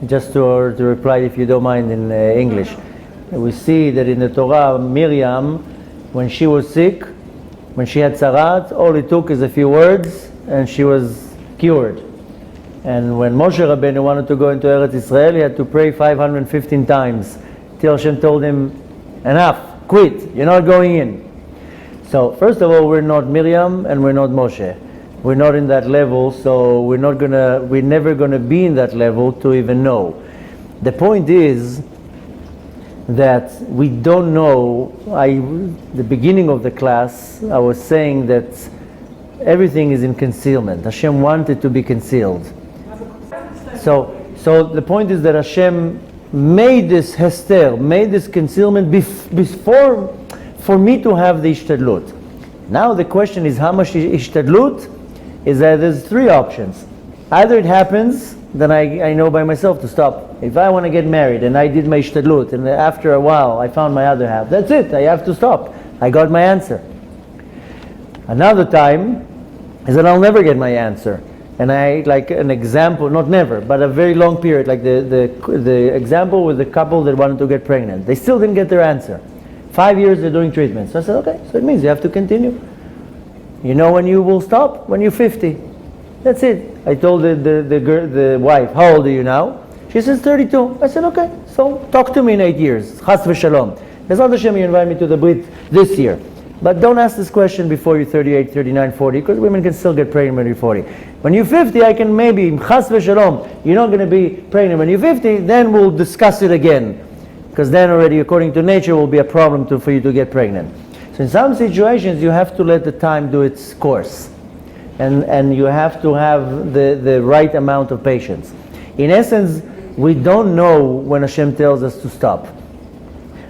just to reply, if you don't mind, in English. We see that in the Torah, Miriam, when she was sick, when she had tzarat, all it took is a few words and she was cured. And when Moshe Rabbeinu wanted to go into Eretz Israel, he had to pray 515 times till Hashem told him, enough, quit, you're not going in. So first of all, we're not Miriam and we're not Moshe. We're not in that level, so we're never gonna be in that level to even know. The point is that we don't know. The beginning of the class, I was saying that everything is in concealment. Hashem wanted to be concealed. So the point is that Hashem made this hester, made this concealment before for me to have the ishtadlut. Now the question is how much ishtadlut? Is that there's three options. Either it happens, then I know by myself to stop. If I want to get married and I did my ishtadlut and after a while I found my other half, that's it, I have to stop. I got my answer. Another time is that I'll never get my answer. And I, like an example, not never, but a very long period, like the example with the couple that wanted to get pregnant. They still didn't get their answer. 5 years they're doing treatment. So I said, okay, so it means you have to continue. You know when you will stop? When you're 50. That's it. I told the wife, how old are you now? She says 32. I said, okay, so talk to me in 8 years. Chas v'shalom. Bezrat Hashem, you invite me to the Brit this year. But don't ask this question before you're 38, 39, 40, because women can still get pregnant when you're 40. When you're 50, I can maybe, chas v'shalom, you're not going to be pregnant when you're 50, then we'll discuss it again. Because then already, according to nature, will be a problem for you to get pregnant. So in some situations, you have to let the time do its course. And you have to have the right amount of patience. In essence, we don't know when Hashem tells us to stop.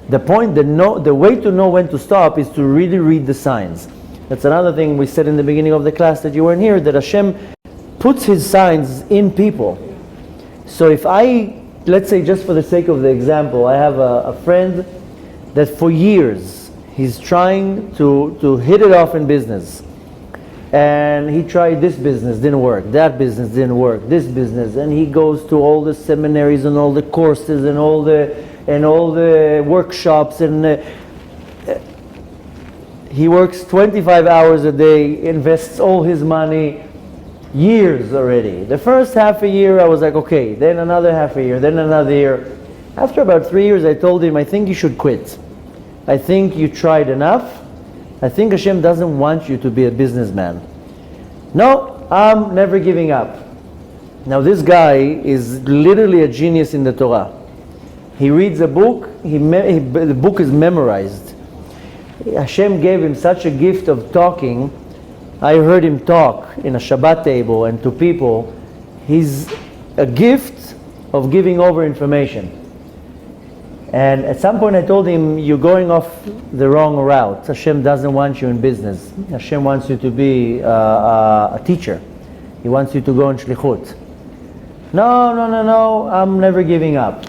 The way to know when to stop is to really read the signs. That's another thing we said in the beginning of the class that you weren't here, that Hashem puts His signs in people. So if let's say just for the sake of the example, I have a friend that for years he's trying to hit it off in business. And he tried this business, didn't work, that business didn't work, this business, and he goes to all the seminaries and all the courses and all the workshops, and he works 25 hours a day, invests all his money, years already. The first half a year I was like, okay, then another half a year, then another year. After about 3 years I told him, I think you should quit. I think you tried enough. I think Hashem doesn't want you to be a businessman. No, I'm never giving up. Now this guy is literally a genius in the Torah. He reads a book, the book is memorized. Hashem gave him such a gift of talking. I heard him talk in a Shabbat table and to people. He's a gift of giving over information. And at some point I told him, you're going off the wrong route. Hashem doesn't want you in business. Hashem wants you to be a teacher. He wants you to go in shlichut. No, I'm never giving up.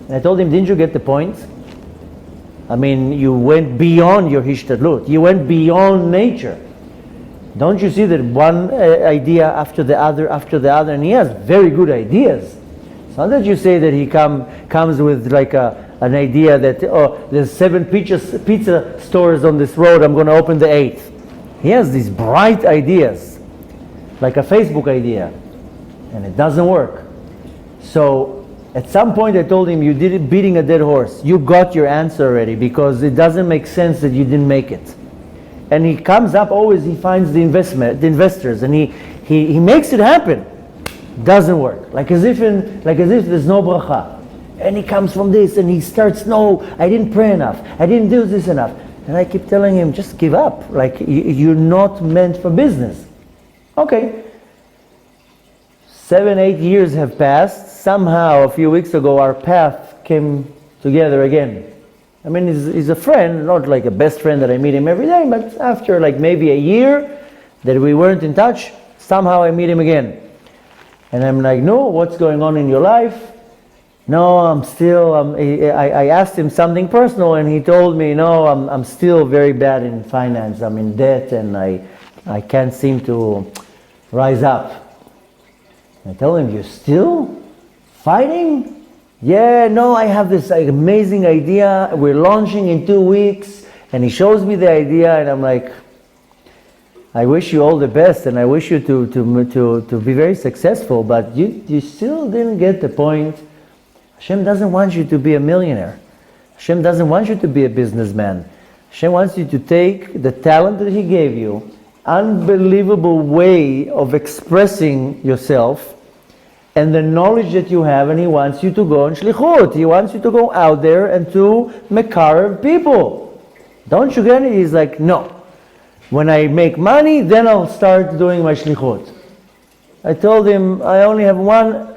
And I told him, didn't you get the point? I mean, you went beyond your hishtadlut. You went beyond nature. Don't you see that one idea after the other, and he has very good ideas. It's not that you say that he comes with like an idea that, there's 7 pizza stores on this road, I'm going to open the 8th. He has these bright ideas, like a Facebook idea, and it doesn't work. So at some point I told him, you did it beating a dead horse. You got your answer already, because it doesn't make sense that you didn't make it. And he comes up always, he finds the investors, and he makes it happen. Doesn't work. Like as if there's no bracha. And he comes from this and he starts, no, I didn't pray enough, I didn't do this enough. And I keep telling him, just give up. Like you're not meant for business. Okay. 7, 8 years have passed. Somehow a few weeks ago our path came together again. I mean, he's a friend, not like a best friend that I meet him every day, but after like maybe a year that we weren't in touch, somehow I meet him again. And I'm like, no, what's going on in your life? No, I asked him something personal and he told me, no, I'm still very bad in finance. I'm in debt and I can't seem to rise up. I told him, you're still Fighting? Yeah, no, I have this amazing idea. We're launching in 2 weeks. And he shows me the idea, and I'm like, I wish you all the best, and I wish you to be very successful, but you still didn't get the point. Hashem doesn't want you to be a millionaire. Hashem doesn't want you to be a businessman. Hashem wants you to take the talent that He gave you, unbelievable way of expressing yourself, and the knowledge that you have, and He wants you to go in shlichut. He wants you to go out there and to mekarev people. Don't you get it? He's like, no. When I make money, then I'll start doing my shlichut. I told him, I only have one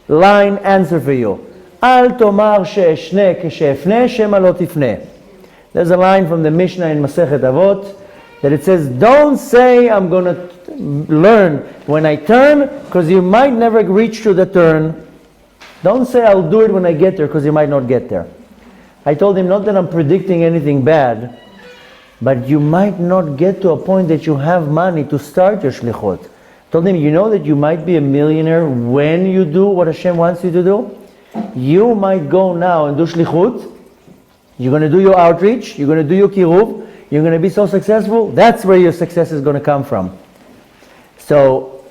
line answer for you. Al tomar she'eshne keshe'efne shema lo tifne. There's a line from the Mishnah in Masechet Avot that it says, don't say I'm going to learn when I turn, because you might never reach to the turn. Don't say I'll do it when I get there, because you might not get there. I told him, not that I'm predicting anything bad, but you might not get to a point that you have money to start your shlichut. I told him, you know that you might be a millionaire when you do what Hashem wants you to do? You might go now and do shlichut. You're going to do your outreach. You're going to do your kiruv. You're going to be so successful. That's where your success is going to come from. So,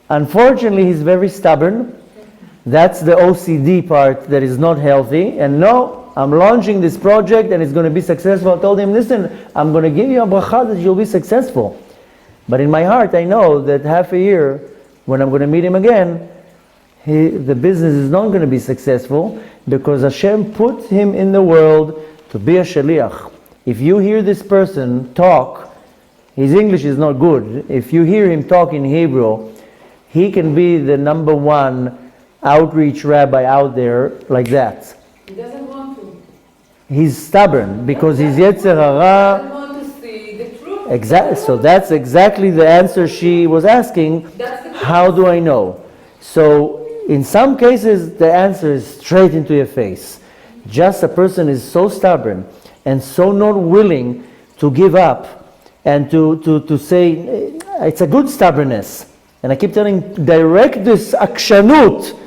unfortunately, he's very stubborn. That's the OCD part that is not healthy. And no, I'm launching this project and it's going to be successful. I told him, listen, I'm going to give you a bracha that you'll be successful. But in my heart, I know that half a year, when I'm going to meet him again, the business is not going to be successful, because Hashem put him in the world to be a shaliach. If you hear this person talk, his English is not good. If you hear him talk in Hebrew, he can be the number one outreach rabbi out there like that. He doesn't want to. He's stubborn because he's Yetzer Hara. He doesn't want to see the truth. Exactly. So that's exactly the answer she was asking. How do I know? So in some cases the answer is straight into your face. Just a person is so stubborn and so not willing to give up and to say it's a good stubbornness. And I keep telling, direct this akshanut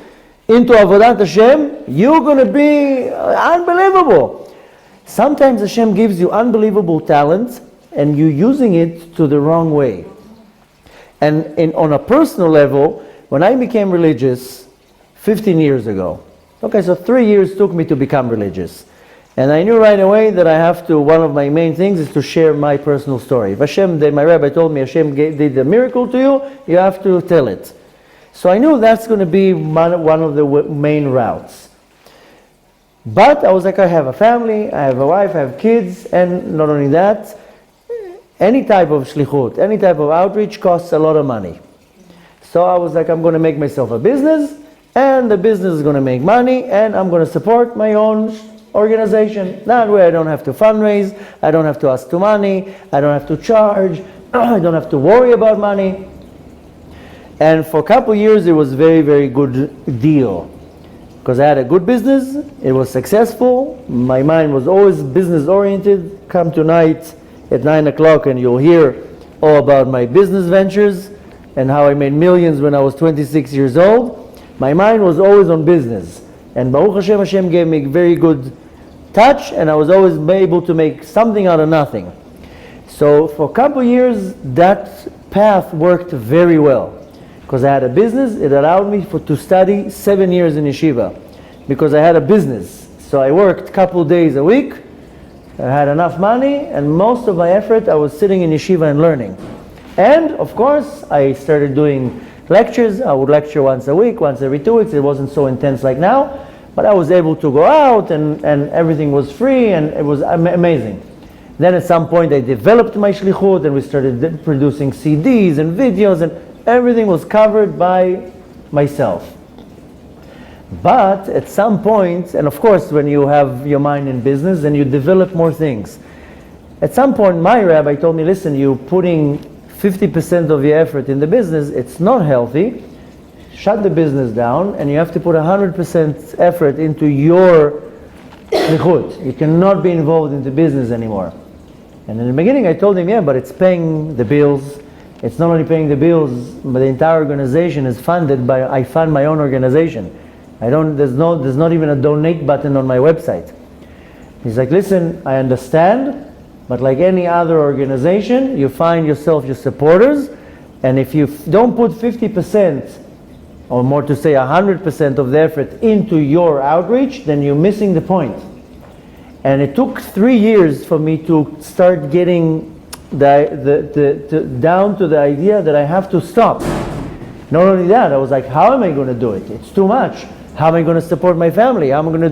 into Avodat Hashem, you're going to be unbelievable. Sometimes Hashem gives you unbelievable talent and you're using it to the wrong way. And on a personal level, when I became religious 15 years ago, okay, so 3 years took me to become religious. And I knew right away that I have to, one of my main things is to share my personal story. If Hashem, my rabbi told me Hashem did a miracle to you, you have to tell it. So I knew that's going to be one of the main routes. But I was like, I have a family, I have a wife, I have kids, and not only that, any type of shlichut, any type of outreach costs a lot of money. So I was like, I'm going to make myself a business, and the business is going to make money, and I'm going to support my own organization. That way I don't have to fundraise, I don't have to ask for money, I don't have to charge, I don't have to worry about money. And for a couple of years it was a very, very good deal. Because I had a good business, it was successful, my mind was always business oriented. Come tonight at 9 o'clock and you'll hear all about my business ventures and how I made millions when I was 26 years old. My mind was always on business. And Baruch Hashem, Hashem gave me very good touch, and I was always able to make something out of nothing. So for a couple of years, that path worked very well. Because I had a business, it allowed me to study 7 years in yeshiva. Because I had a business. So I worked a couple of days a week, I had enough money, and most of my effort I was sitting in yeshiva and learning. And of course, I started doing lectures. I would lecture once a week, once every 2 weeks. It wasn't so intense like now. But I was able to go out and everything was free and it was amazing. Then at some point I developed my shlichut and we started producing CDs and videos and everything was covered by myself. But at some point, and of course when you have your mind in business, then you develop more things. At some point my rabbi told me, listen, you're putting 50% of your effort in the business, it's not healthy. Shut the business down and you have to put 100% effort into your shlichut. You cannot be involved in the business anymore. And in the beginning I told him, yeah, but it's paying the bills, It's not only paying the bills, but the entire organization is funded by, I fund my own organization. There's not even a donate button on my website. He's like, listen, I understand, but like any other organization, you find yourself your supporters, and if you don't put 50%, or more to say 100% of the effort into your outreach, then you're missing the point. And it took 3 years for me to start getting down to the idea that I have to stop. Not only that, I was like, how am I going to do it? It's too much. How am I going to support my family? How am I going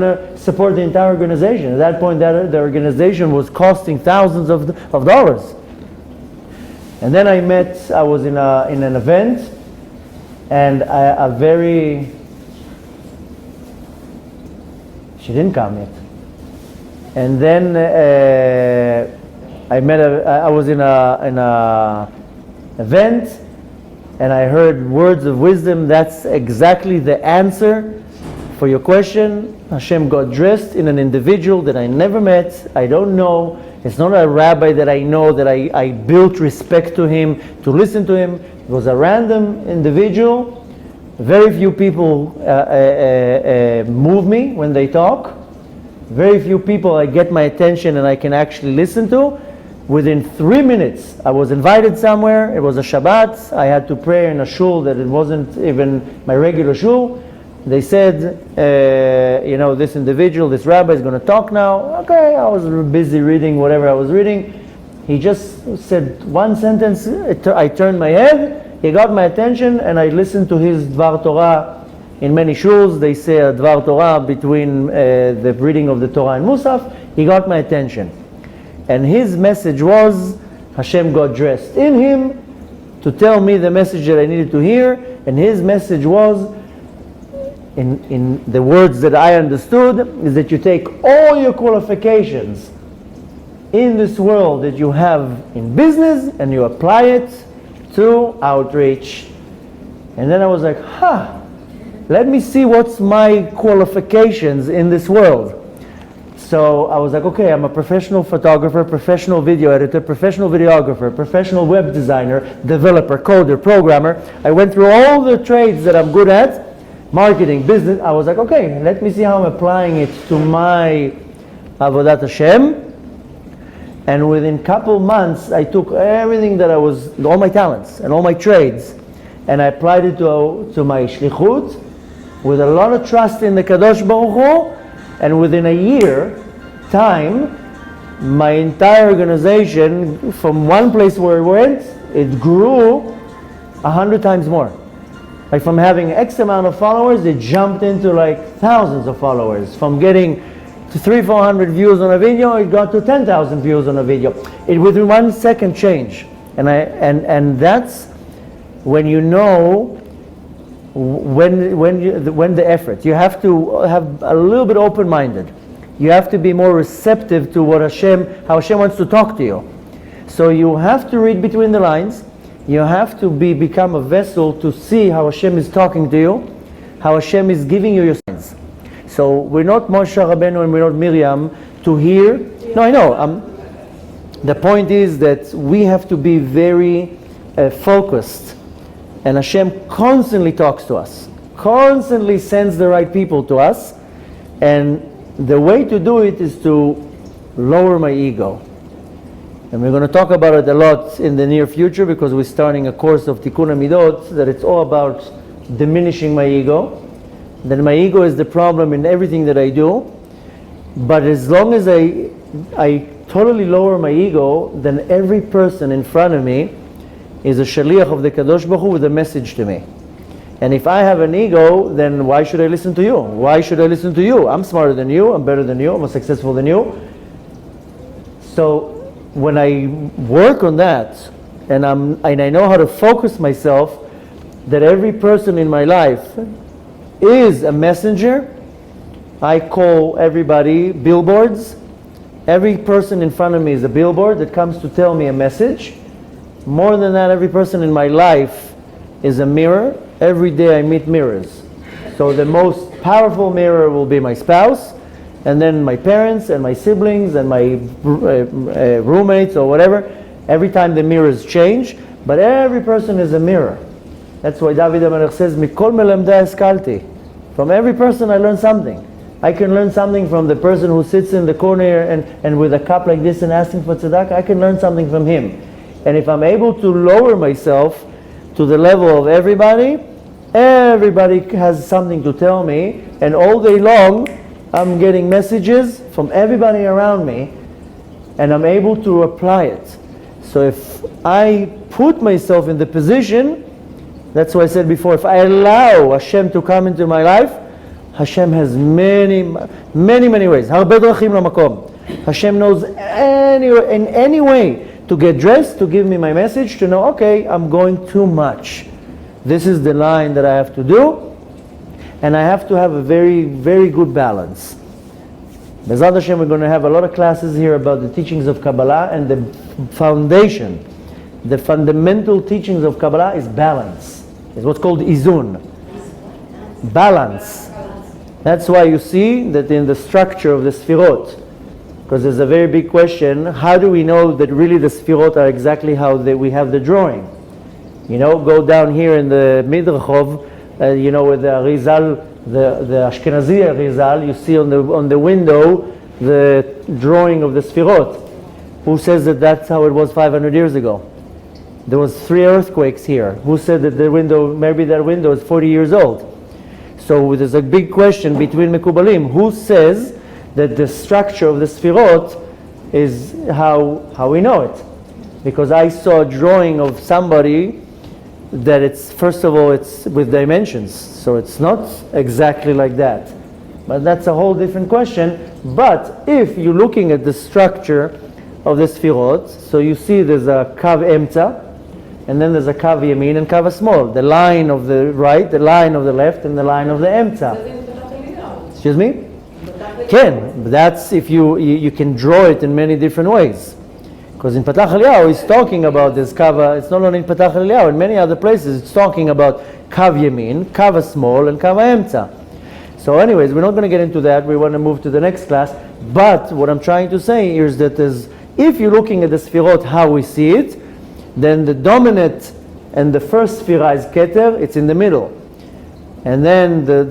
to support the entire organization? At that point, the organization was costing thousands of dollars. And then I was in an event, and she didn't come yet. And then I was in a event, and I heard words of wisdom. That's exactly the answer for your question. Hashem got dressed in an individual that I never met, I don't know. It's not a rabbi that I know, that I built respect to him, to listen to him. It was a random individual. Very few people move me when they talk. Very few people I get my attention and I can actually listen to. Within 3 minutes, I was invited somewhere. It was a Shabbat. I had to pray in a shul that it wasn't even my regular shul. They said, this individual, this rabbi is going to talk now. Okay, I was busy reading whatever I was reading. He just said one sentence. I turned my head. He got my attention, and I listened to his Dvar Torah. In many shuls, they say a Dvar Torah between the reading of the Torah and Musaf. He got my attention. And his message was, Hashem got dressed in him to tell me the message that I needed to hear. And his message was, in the words that I understood, is that you take all your qualifications in this world that you have in business and you apply it to outreach. And then I was like, let me see what's my qualifications in this world. So I was like, okay, I'm a professional photographer, professional video editor, professional videographer, professional web designer, developer, coder, programmer. I went through all the trades that I'm good at, marketing, business. I was like, okay, let me see how I'm applying it to my Avodat Hashem. And within a couple months, I took everything that all my talents and all my trades, and I applied it to my shlichut with a lot of trust in the Kadosh Baruch Hu. And within a year time, my entire organization, from one place where it went, it grew 100 times more. Like from having X amount of followers, it jumped into like thousands of followers. From getting to 300-400 views on a video, it got to 10,000 views on a video. It within 1 second change. And that's when you know when the effort. You have to have a little bit open-minded. You have to be more receptive to how Hashem wants to talk to you. So you have to read between the lines. You have to become a vessel to see how Hashem is talking to you, how Hashem is giving you your signs. So we're not Moshe Rabbeinu and we're not Miriam to hear. No, I know. The point is that we have to be very focused. And Hashem constantly talks to us, constantly sends the right people to us. And the way to do it is to lower my ego. And we're going to talk about it a lot in the near future, because we're starting a course of Tikkun HaMidot that it's all about diminishing my ego. That my ego is the problem in everything that I do. But as long as I totally lower my ego, then every person in front of me is a shaliach of the Kadosh Baruch Hu with a message to me. And if I have an ego, then why should I listen to you? Why should I listen to you? I'm smarter than you, I'm better than you, I'm more successful than you. So when I work on that, and I know how to focus myself, that every person in my life is a messenger. I call everybody billboards. Every person in front of me is a billboard that comes to tell me a message. More than that, every person in my life is a mirror. Every day I meet mirrors. So the most powerful mirror will be my spouse, and then my parents and my siblings and my roommates or whatever. Every time the mirrors change, but every person is a mirror. That's why David HaMelech says, Mikol melemdei eskalti. From every person I learn something. I can learn something from the person who sits in the corner and with a cup like this and asking for tzedakah. I can learn something from him. And if I'm able to lower myself to the level of everybody has something to tell me, and all day long I'm getting messages from everybody around me, and I'm able to apply it. So if I put myself in the position, that's why I said before, if I allow Hashem to come into my life, Hashem has many ways. Harbe drachim lamakom. Hashem knows in any way to get dressed, to give me my message, to know, okay, I'm going too much. This is the line that I have to do, and I have to have a very, very good balance. B'ezrat Hashem, we're going to have a lot of classes here about the teachings of Kabbalah, and the foundation, the fundamental teachings of Kabbalah is balance. It's what's called izun. Balance. That's why you see that in the structure of the sfirot, because there's a very big question, how do we know that really the sfirot are exactly how we have the drawing? You know, go down here in the Midrachov, you know, with the Arizal, the Ashkenazi Arizal, you see on the window the drawing of the sfirot. Who says that that's how it was 500 years ago? There was 3 earthquakes here. Who said that maybe that window is 40 years old? So there's a big question between Mekubalim. Who says that the structure of the Sfirot is how we know it? Because I saw a drawing of somebody that it's, first of all, it's with dimensions. So it's not exactly like that. But that's a whole different question. But if you're looking at the structure of the Sfirot, so you see there's a Kav Emtza, and then there's a Kav Yamin and Kav Small. The line of the right, the line of the left, and the line of the Emtza. Excuse me? Ken, but that's if you can draw it in many different ways. Because in Patach Eliyahu, he's talking about this Kav, it's not only in Patach Eliyahu, in many other places, it's talking about Kav Yamin, Kav Small, and Kav Emtza. So anyways, we're not going to get into that. We want to move to the next class. But what I'm trying to say is that if you're looking at the Sfirot, how we see it, then the dominant and the first Sfira is Keter, it's in the middle. And then the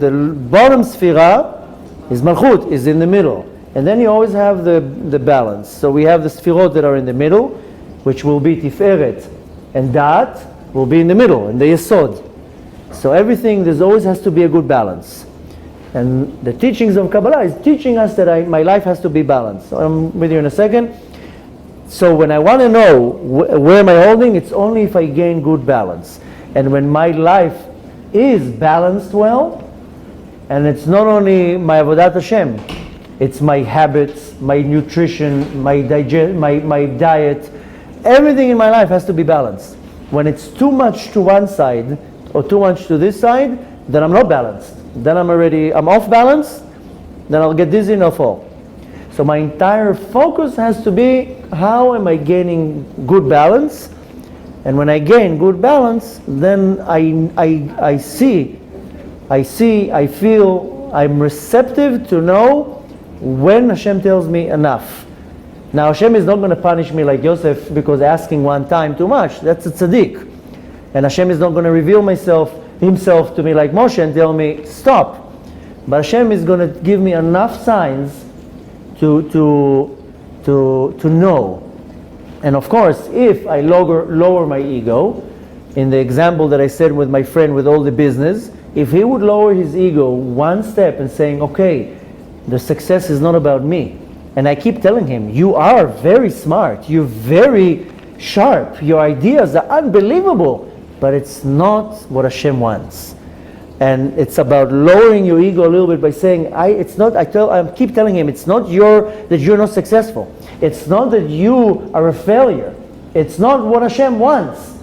bottom Sfira is Malchut, is in the middle. And then you always have the balance. So we have the Sfirot that are in the middle, which will be Tiferet, and Da'at will be in the middle, in the Yesod. So everything, there always has to be a good balance. And the teachings of Kabbalah is teaching us that my life has to be balanced. So I'm with you in a second. So when I want to know where am I holding, it's only if I gain good balance. And when my life is balanced well, and it's not only my Avodat Hashem, it's my habits, my nutrition, my diet, everything in my life has to be balanced. When it's too much to one side or too much to this side, then I'm not balanced. Then I'm off balance, then I'll get dizzy and I'll fall. So my entire focus has to be, how am I gaining good balance? And when I gain good balance, then I see, I feel, I'm receptive to know when Hashem tells me enough. Now Hashem is not going to punish me like Yosef because asking one time too much. That's a tzaddik. And Hashem is not going to reveal himself to me like Moshe and tell me, stop. But Hashem is going to give me enough signs to know. And of course, if I lower my ego, in the example that I said with my friend with all the business, if he would lower his ego one step and saying, okay, the success is not about me. And I keep telling him, you are very smart, you're very sharp, your ideas are unbelievable, but it's not what Hashem wants. And it's about lowering your ego a little bit by saying, I keep telling him, it's not that you're not successful. It's not that you are a failure. It's not what Hashem wants.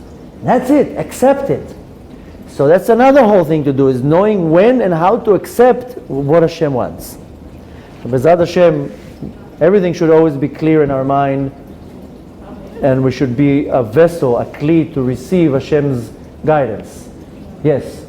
That's it, accept it. So that's another whole thing to do, is knowing when and how to accept what Hashem wants. So B'ezrat Hashem, everything should always be clear in our mind, and we should be a vessel, a kli, to receive Hashem's guidance. Yes?